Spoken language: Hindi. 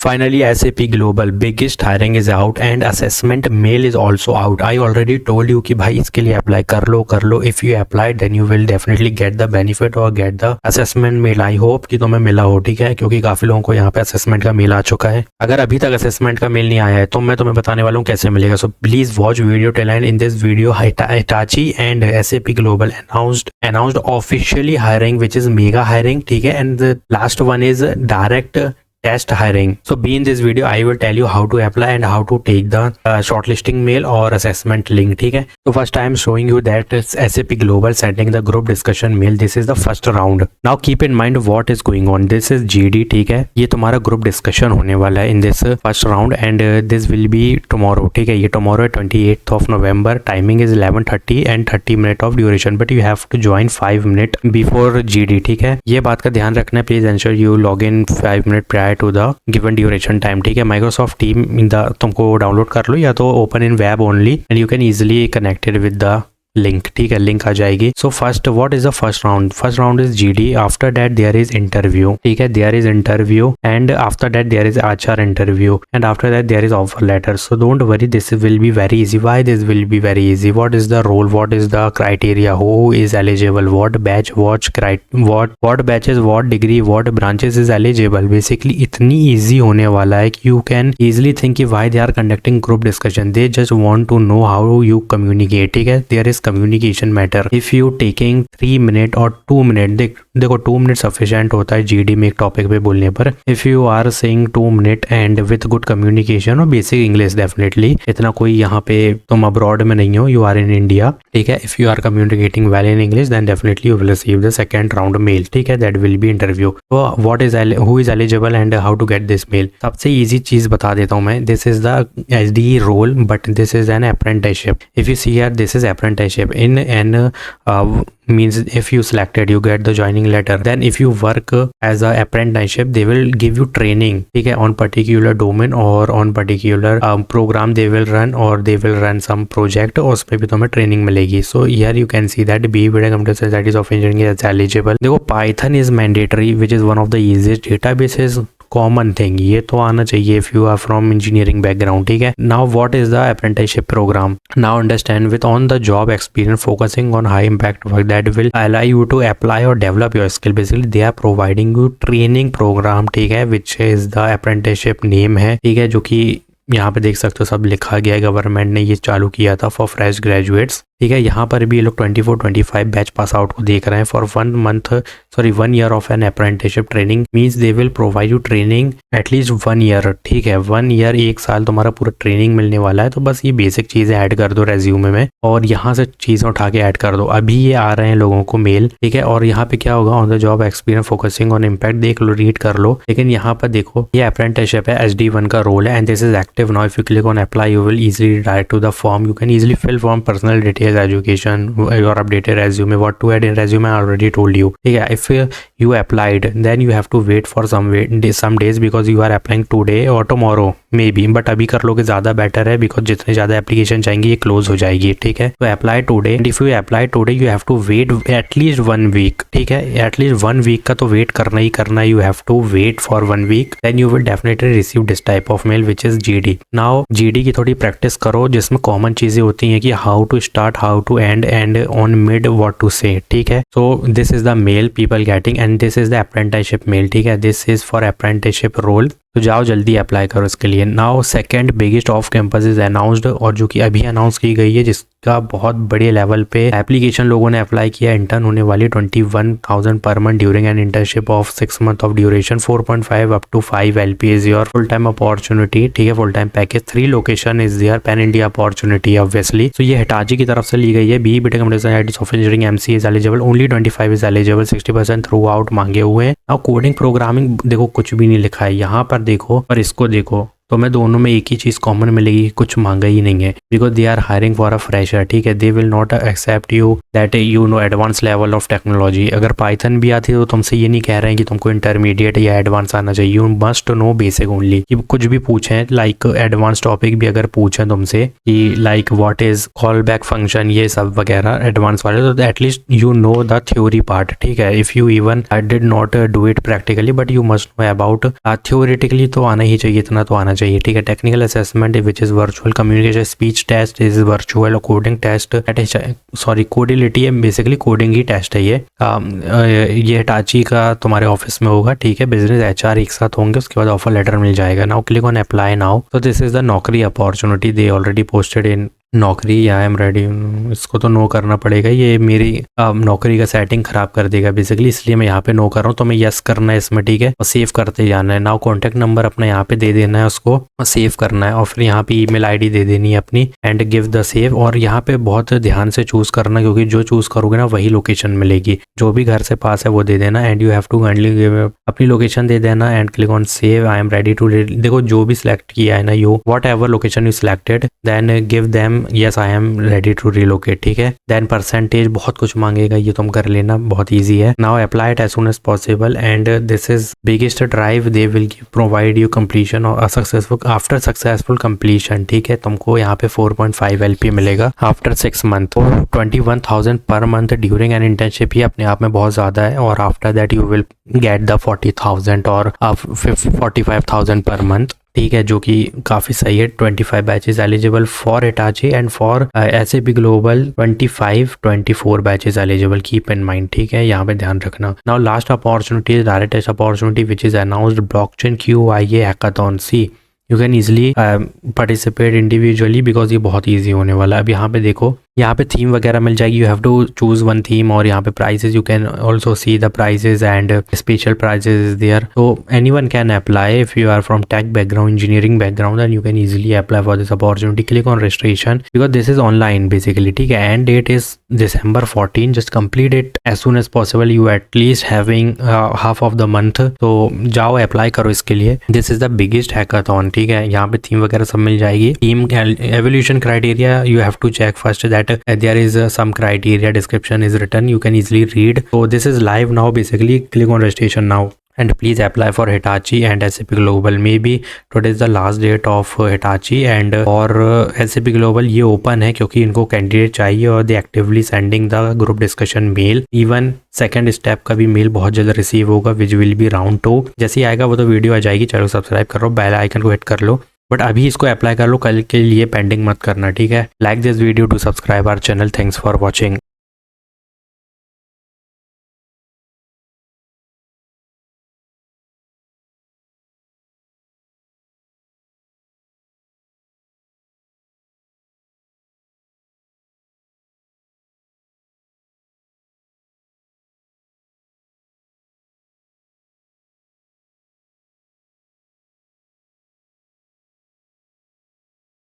Finally, SAP Global biggest hiring is out and assessment mail is also out. I already told you कि भाई इसके लिए अप्लाई कर लो. If you apply then you will definitely get the benefit or get the assessment mail. I hope कि तुम्हें मिला हो, ठीक है, क्योंकि काफी लोगों को यहाँ पे असेसमेंट का मेल आ चुका है. अगर अभी तक असेसमेंट का मेल नहीं आया है तो मैं तुम्हें बताने वाला हूँ कैसे मिलेगा. So please watch video till and. In this video Hitachi and SAP Global announced officially hiring which is mega hiring, ठीक है, and the last one is direct test hiring. So be in this video I will tell you how to apply and how to take the shortlisting mail or assessment link, ठीक है. So first I am showing you that SAP Global sending the group discussion mail. This is the first round. Now keep in mind what is going on. This is GD, ठीक है, ये तुम्हारा ग्रुप डिस्कशन होने वाला है in this first round and this will be tomorrow, ठीक है. ये tomorrow 28th of November. Timing is 11:30 and 30 minute of duration, but you have to join 5 minute before GD, ठीक है. ये बात का ध्यान रखना. Please ensure you log in 5 minute prior to the given duration time, ठीक है. माइक्रोसॉफ्ट टीम तुमको डाउनलोड कर लो या तो open in web only and you can easily connected with the link, ठीक है. लिंक आ जाएगी. So first what is the first round? First round is GD. After that there is interview, ठीक है. There is interview and after that there is HR interview and after that there is offer letter. So don't worry, this will be very easy. Why this will be very easy? What is the role, what is the criteria, who is eligible, what batch, what batches, what degree, what branches is eligible. Basically इतनी ईजी होने वाला है कि यू कैन इजिली थिंक कि why they are conducting group discussion. They just want to know how you communicate, ठीक है. There is communication matter. If you taking 3 minute or 2 minute, देखो 2 minute sufficient होता है GD में एक टॉपिक पे बोलने पर. If you are saying 2 minute and with good communication और basic English definitely, इतना कोई यहाँ पे तुम abroad में नहीं हो, you are in India, ठीक है. If you are communicating well in English then definitely you will receive the second round mail, ठीक है. That will be interview. So who is eligible and how to get this mail? सबसे easy चीज बता देता हूँ मैं. This is the SDE role but this is an apprenticeship. If you see here, this is apprenticeship. In an means if you selected you get the joining letter. Then if you work as a apprenticeship they will give you training, ठीक है, on particular domain or on particular program they will run or they will run some project और उसमें भी तुम्हें ट्रेनिंग मिलेगी. So here you can see that BE Computer Science of Engineering is eligible. देखो Python is mandatory which is one of the easiest. databases common thing, ये तो आना चाहिए if you are from engineering background, ठीक है. Now what is the apprenticeship program? Now understand with on the job experience focusing on high impact work that will allow you to apply और develop your skill. Basically they are providing you training program, ठीक है, which is the apprenticeship name है, ठीक है, जो कि यहाँ पे देख सकते हो सब लिखा गया है. गवर्नमेंट ने ये चालू किया था फॉर फ्रेश ग्रेजुएट्स, ठीक है. यहाँ पर भी ये लोग 24-25 बैच पास आउट को देख रहे हैं for 1 year of an apprenticeship training. Means they will provide you training at least 1 year, ठीक है. 1 ईयर 1 साल तुम्हारा पूरा ट्रेनिंग मिलने वाला है. तो बस ये बेसिक चीजें ऐड कर दो रेज्यूमे में और यहाँ से चीजें उठा के ऐड कर दो. अभी ये आ रहे हैं लोगों को मेल, ठीक है. और यहाँ पे क्या होगा, on the job experience focusing on impact, देख लो, रीड कर लो. लेकिन यहाँ पर देखो ये अप्रेंटिसशिप है, SD1 का रोल है and this is active now. If you click on apply you will easily direct to the form. You can easily fill form, personal details, education, your updated resume, what to add in resume I already told you, ठीक है. If you applied then you have to wait for some days because you are applying today or tomorrow maybe, but अभी कर लोगे ज़्यादा बेटर है because जितने ज़्यादा एप्लीकेशन चाहेंगे ये क्लोज हो जाएगी, ठीक है. तो apply today and if you apply today you have to wait at least 1 week, ठीक है. एटलीस्ट 1 वीक का तो वेट करना ही करना. You have to wait for 1 week then you will definitely receive this type of mail which is GD. Now GD की थोड़ी प्रैक्टिस करो जिसमें कॉमन चीज़ें होती हैं कि how to start, how to end and on mid what to say, ठीक है. So this is the mail people getting and this is the apprenticeship mail, ठीक है. This is for apprenticeship role. तो जाओ जल्दी अप्लाई करो इसके लिए. Now second biggest off campus is announced और जो कि अभी अनाउंस की गई है, जिसका बहुत बड़े लेवल पे एप्लीकेशन लोगों ने अप्लाई किया. इंटर्न होने वाली 21,000 पर month during an internship of 6 month of duration. 4.5 up to 5 LP is your full time opportunity, ठीक है. Full time package, 3 location is there, pan India opportunity obviously. तो ये हिटाची की तरफ से ली गई है. BE Computer Science of Engineering MC is eligible, only 25 is eligible, 60% through out मांगे हुए हैं. नाउ कोडिंग प्रोग्रामिंग देखो कुछ भी नहीं लिखा है यहाँ पर, देखो और इसको देखो, तो मैं दोनों में एक ही चीज़ कॉमन मिलेगी, कुछ मांगा ही नहीं है, because they are hiring for a fresher, ठीक है। They will not accept you that you know advance level of technology. अगर पाइथन भी आती है तो तुमसे ये नहीं कह रहे हैं कि तुमको इंटरमीडिएट या एडवांस आना चाहिए, you must know basic only. कि कुछ भी पूछें लाइक एडवांस टॉपिक भी अगर पूछें तुमसे कि like what is call back function, ये सब वगैरह एडवांस वाले, तो at least you know the theory part, ठीक है। If you even I did not do it practically but you must know about theoretically तो आना ही चाहिए, इतना तो आना चाहिए, ठीक है। Technical assessment which is virtual communication, speech test is virtual, coding test sorry Codility है, बेसिकली कोडिंग ही टेस्ट है ये हिटाची का तुम्हारे ऑफिस में होगा, ठीक है। बिजनेस HR एक साथ होंगे, उसके बाद ऑफर लेटर मिल जाएगा। Now click on apply now. तो दिस इज द नौकरी opportunity, they already posted in नौकरी, या आई एम रेडी। इसको तो नो करना पड़ेगा, ये मेरी नौकरी का सेटिंग खराब कर देगा बेसिकली, इसलिए मैं यहाँ पे नो कर रहा हूँ। तो मैं यस करना है इसमें, ठीक है, और सेव करते जाना है। नाउ कॉन्टैक्ट नंबर अपना यहाँ पे दे देना है, उसको सेव करना है, और फिर यहाँ पे ईमेल ID दे देनी है अपनी, एंड गिव द सेव। और यहाँ पे बहुत ध्यान से चूज करना, क्योंकि जो चूज करोगे ना वही लोकेशन मिलेगी, जो भी घर से पास है वो दे देना, and you have to kindly give अपनी लोकेशन दे देना, and click on save. I am ready to, देखो जो भी सिलेक्ट किया है ना, you whatever location you selected, then give them yes I am ready to relocate, ठीक है। देन परसेंटेज बहुत कुछ मांगेगा, ये तुम कर लेना, बहुत इजी है। Now apply it as soon as possible, and this is biggest drive, they will provide you completion और सक्सेसफुल आफ्टर सक्सेसफुल कंप्लीशन, ठीक है। तुमको यहाँ पे 4.5 LP मिलेगा आफ्टर 6 मंथ, 21,000 पर मंथ ड्यूरिंग एन इंटर्नशिप, ये अपने आप में बहुत ज्यादा है। और after that you will get the 40,000 और 45,000 पर मंथ, ठीक है, जो कि काफ़ी सही है। 25 batches eligible for Hitachi and for SAP global 24 batches eligible, keep in mind, ठीक है, यहाँ पे ध्यान रखना। Now last opportunity, direct test opportunity which is announced, blockchain QIA hackathon. See you can easily participate individually, because ये बहुत ईजी होने वाला है। अब यहाँ पे देखो, यहाँ पे थीम वगैरह मिल जाएगी, you have to choose one theme, और यहाँ पे prizes you can also see the prizes and special prizes is there, तो anyone can apply if you are from tech background, engineering background, and you can easily apply for this opportunity. Click on registration because this is online basically, ठीक है, end date is December 14, just complete it as soon as possible, you at least having half of the month, तो जाओ अप्लाई करो इसके लिए। This is the biggest hackathon, ठीक है, यहाँ पे थीम वगैरह सब मिल जाएगी। Theme evolution criteria you have to check first that there is some criteria, description is written, you can easily read. So this is live now basically. Click on registration now and please apply for Hitachi and SAP Global. Maybe today is the last date of Hitachi and और SAP Global ये open है क्योंकि इनको कैंडिडेट चाहिए, और they actively sending the group discussion mail. Even second step का भी मेल बहुत जल्द रिसीव होगा, विच विल बी राउंड 2। जैसे ही आएगा वो तो वीडियो आ जाएगी। चलो सब्सक्राइब करो, बेल आइकन को हिट कर लो, बट अभी इसको अप्लाई कर लो, कल के लिए पेंडिंग मत करना, ठीक है। Like this video to subscribe our channel. Thanks for watching.